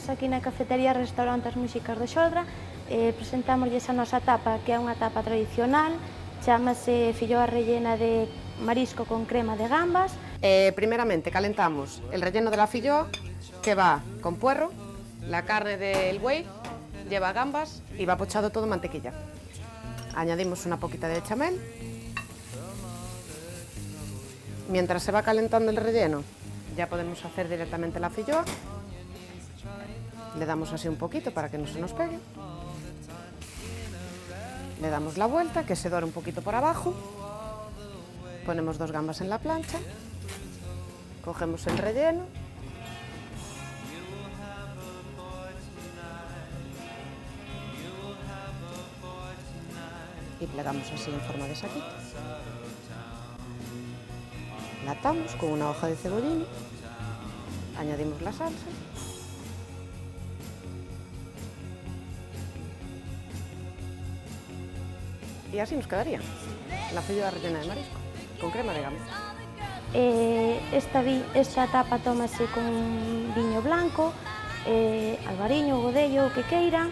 estamos aquí na cafetería Restaurante As Músicas de Xodra. Presentámoslles a nosa tapa, que é unha tapa tradicional, chamase filloa rellena de marisco con crema de gambas. Primeramente calentamos el relleno de la filloa, que va con puerro, la carne del buey, lleva gambas y va pochado todo en mantequilla. Añadimos una poquita de bechamel. Mientras se va calentando el relleno, ya podemos hacer directamente la filloa. Le damos así un poquito para que no se nos pegue. Le damos la vuelta, que se dore un poquito por abajo. Ponemos 2 gambas en la plancha. Cogemos el relleno. Y plegamos así en forma de saquito. La atamos con una hoja de cebollín. Añadimos la salsa. Y así nos quedaría la filloa rellena de marisco, con crema de gambas. Esta tapa tómase con viño blanco, albariño, godello, o que queira.